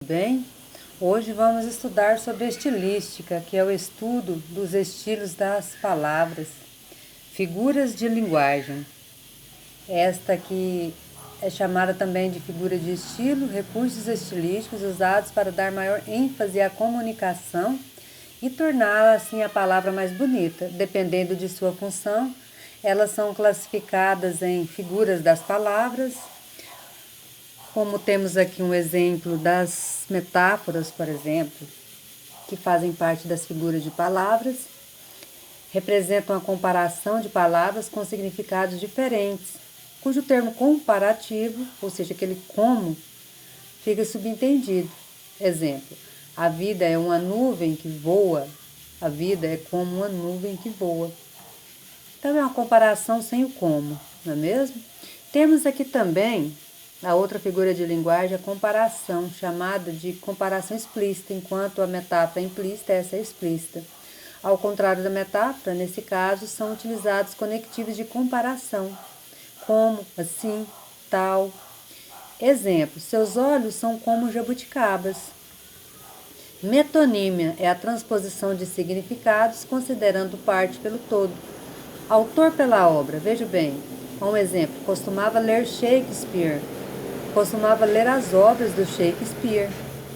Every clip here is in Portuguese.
Bem, hoje vamos estudar sobre estilística, que é o estudo dos estilos das palavras, figuras de linguagem. Esta aqui é chamada também de figura de estilo, recursos estilísticos usados para dar maior ênfase à comunicação e torná-la assim a palavra mais bonita. Dependendo de sua função, elas são classificadas em figuras das palavras, como temos aqui um exemplo das metáforas, por exemplo, que fazem parte das figuras de palavras, representam a comparação de palavras com significados diferentes, cujo termo comparativo, ou seja, aquele como, fica subentendido. Exemplo, a vida é uma nuvem que voa, a vida é como uma nuvem que voa. Então é uma comparação sem o como, não é mesmo? Temos aqui também a outra figura de linguagem, a comparação, chamada de comparação explícita, enquanto a metáfora implícita, essa é explícita. Ao contrário da metáfora, nesse caso, são utilizados conectivos de comparação, como, assim, tal. Exemplo, seus olhos são como jabuticabas. Metonímia é a transposição de significados, considerando parte pelo todo. Autor pela obra, veja bem, um exemplo, costumava ler Shakespeare, costumava ler as obras do Shakespeare.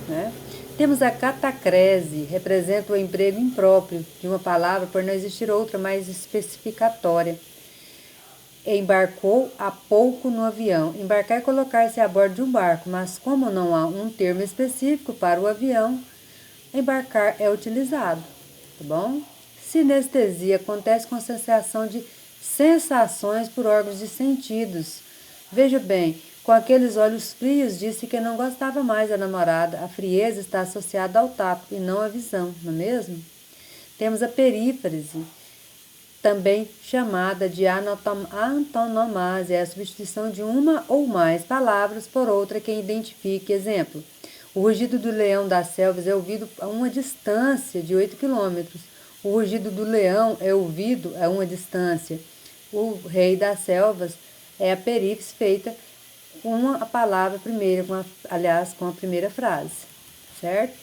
Né? Temos a catacrese, representa o emprego impróprio de uma palavra por não existir outra mais especificatória. Embarcou há pouco no avião. Embarcar é colocar-se a bordo de um barco, mas como não há um termo específico para o avião, embarcar é utilizado, tá bom? Sinestesia acontece com a sensação de sensações por órgãos de sentidos. Veja bem, com aqueles olhos frios disse que não gostava mais da namorada. A frieza está associada ao tato e não à visão, não é mesmo? Temos a perífrase, também chamada de antonomasia, é a substituição de uma ou mais palavras por outra que identifique. Exemplo, o rugido do leão das selvas é ouvido a uma distância de 8 quilômetros. O rugido do leão é ouvido a uma distância. O rei das selvas é a perífrase feita com a palavra primeira, com a primeira frase, certo?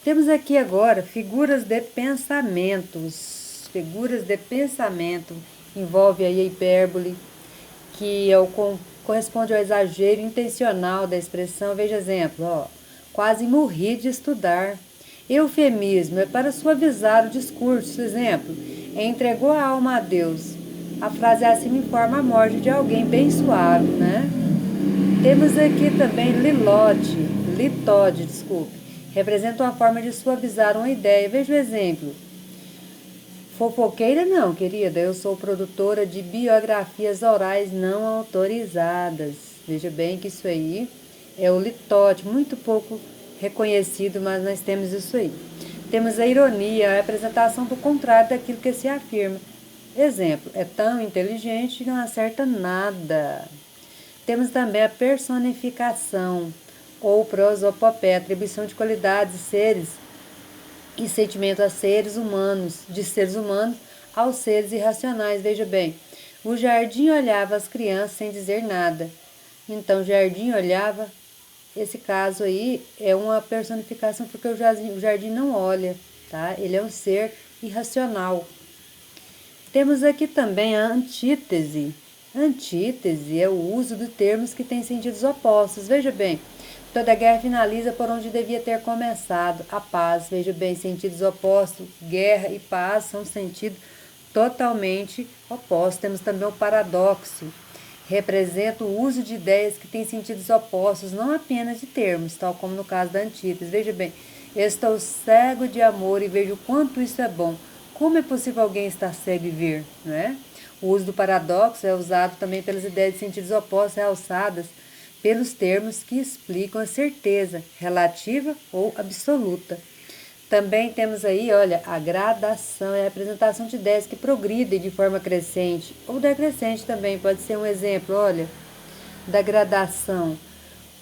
Temos aqui agora figuras de pensamentos. Figuras de pensamento envolve aí a hipérbole, que corresponde ao exagero intencional da expressão. Veja exemplo, quase morri de estudar. Eufemismo é para suavizar o discurso. Exemplo, entregou a alma a Deus. A frase acima informa a morte de alguém bem suave, né? Temos aqui também litode, representa uma forma de suavizar uma ideia. Veja o exemplo. Fofoqueira não, querida, eu sou produtora de biografias orais não autorizadas. Veja bem que isso aí é o litote, muito pouco reconhecido, mas nós temos isso aí. Temos a ironia, a representação do contrário daquilo que se afirma. Exemplo, é tão inteligente que não acerta nada. Temos também a personificação, ou prosopopeia, atribuição de qualidades, seres e sentimento a seres humanos, de seres humanos aos seres irracionais. Veja bem, o jardim olhava as crianças sem dizer nada. Então, o jardim olhava, esse caso aí é uma personificação porque o jardim não olha, tá? Ele é um ser irracional. Temos aqui também a antítese. Antítese é o uso de termos que têm sentidos opostos. Veja bem, toda guerra finaliza por onde devia ter começado, a paz. Veja bem, sentidos opostos, guerra e paz são sentidos totalmente opostos. Temos também o paradoxo, representa o uso de ideias que têm sentidos opostos, não apenas de termos, tal como no caso da antítese. Veja bem, estou cego de amor e vejo quanto isso é bom. Como é possível alguém estar cego e ver, não é? O uso do paradoxo é usado também pelas ideias de sentidos opostos realçadas pelos termos que explicam a certeza relativa ou absoluta. Também temos aí, olha, a gradação, é a apresentação de ideias que progridem de forma crescente ou decrescente também, pode ser um exemplo, olha, da gradação.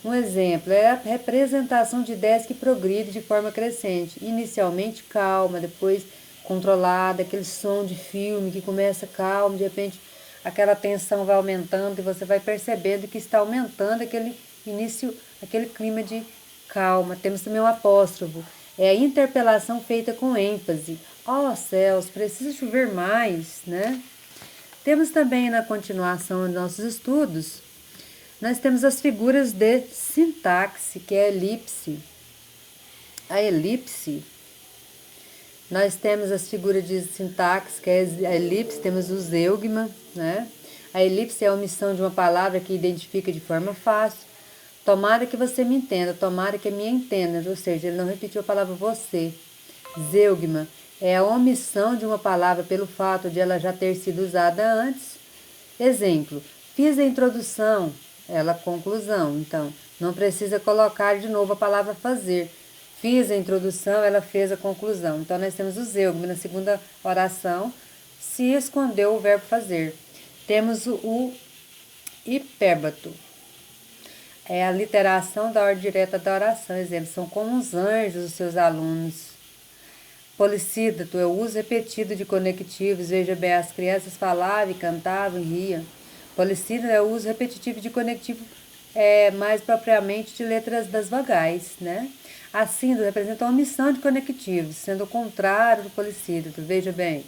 Um exemplo é a representação de ideias que progridem de forma crescente, inicialmente calma, depois controlada, aquele som de filme que começa calmo, de repente aquela tensão vai aumentando e você vai percebendo que está aumentando aquele início, aquele clima de calma. Temos também o apóstrofo, é a interpelação feita com ênfase. Ó céus, precisa chover mais, né? Temos também na continuação dos nossos estudos, nós temos as figuras de sintaxe, que é a elipse. A elipse, nós temos as figuras de sintaxe, que é a elipse, temos o zeugma, né? A elipse é a omissão de uma palavra que identifica de forma fácil. Tomara que você me entenda, tomara que me entenda, ou seja, ele não repetiu a palavra você. Zeugma é a omissão de uma palavra pelo fato de ela já ter sido usada antes. Exemplo, fiz a introdução, ela a conclusão, então não precisa colocar de novo a palavra fazer. Fiz a introdução, ela fez a conclusão. Então nós temos o zeugma, na segunda oração, se escondeu o verbo fazer. Temos o hipérbato. É a literação da ordem direta da oração. Exemplo, são como os anjos os seus alunos. Policídato é o uso repetido de conectivos. Veja bem, as crianças falavam, cantavam e riam. Policídato é o uso repetitivo de conectivo, mais propriamente de letras das vogais, né? Assíndolo representa a omissão de conectivos, sendo o contrário do policídato. Veja bem,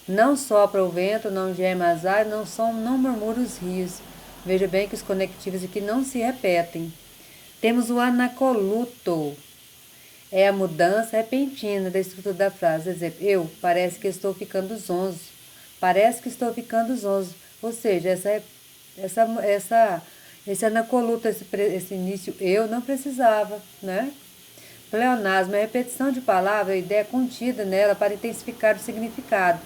não sopra o vento, não geme as águas, não murmura os rios. Veja bem que os conectivos aqui não se repetem. Temos o anacoluto. É a mudança repentina da estrutura da frase. Exemplo, parece que estou ficando zonzo. Parece que estou ficando zonzo. Ou seja, esse anacoluto, esse início eu não precisava, né? Pleonasmo é a repetição de palavra, a ideia contida nela para intensificar o significado.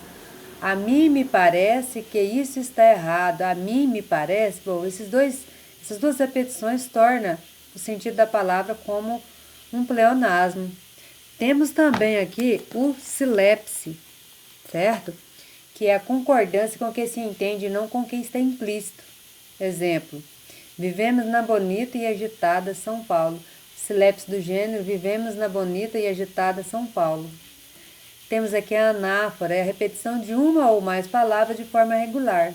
A mim me parece que isso está errado. A mim me parece. Bom, essas duas repetições tornam o sentido da palavra como um pleonasmo. Temos também aqui o silepse, certo? Que é a concordância com o que se entende e não com o que está implícito. Exemplo, vivemos na bonita e agitada São Paulo. Silepse do gênero, vivemos na bonita e agitada São Paulo. Temos aqui a anáfora, é a repetição de uma ou mais palavras de forma regular.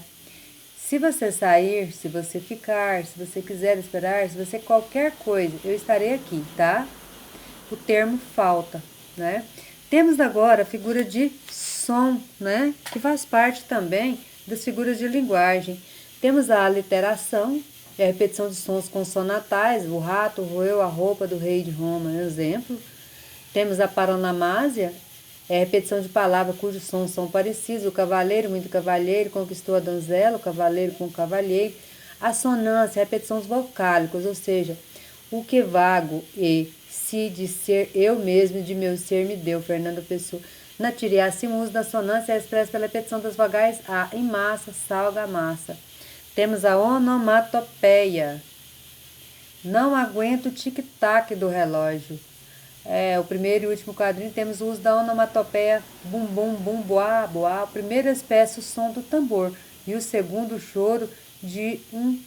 Se você sair, se você ficar, se você quiser esperar, se você qualquer coisa, eu estarei aqui, tá? O termo falta, né? Temos agora a figura de som, né? Que faz parte também das figuras de linguagem. Temos a aliteração, é a repetição de sons consonatais, o rato roeu a roupa do rei de Roma, exemplo. Temos a paronomásia, é a repetição de palavras cujos sons são parecidos. O cavaleiro, muito cavalheiro, conquistou a donzela, o cavaleiro com o cavalheiro. A sonância é a repetição dos vocálicos, ou seja, o que vago e se de ser eu mesmo de meu ser me deu, Fernando Pessoa. Na tiriação, o uso da sonância é expresso pela repetição das vogais a em massa, salga, massa. Temos a onomatopeia. Não aguento o tic-tac do relógio. O primeiro e último quadrinho temos o uso da onomatopeia bum bum bum boá boá. O primeiro expressa o som do tambor e o segundo o choro de um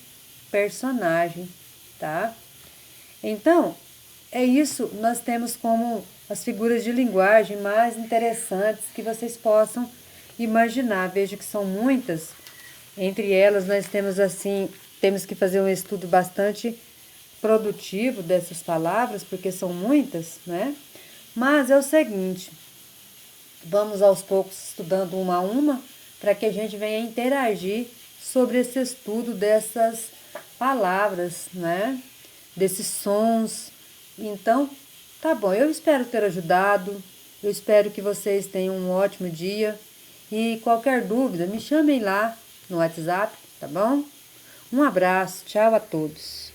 personagem, tá? Então, é isso, nós temos como as figuras de linguagem mais interessantes que vocês possam imaginar. Vejo que são muitas. Entre elas nós temos que fazer um estudo bastante produtivo dessas palavras, porque são muitas, né? Mas é o seguinte, vamos aos poucos estudando uma a uma, para que a gente venha interagir sobre esse estudo dessas palavras, né? Desses sons. Então, tá bom, eu espero ter ajudado, eu espero que vocês tenham um ótimo dia e qualquer dúvida, me chamem lá no WhatsApp, tá bom? Um abraço, tchau a todos.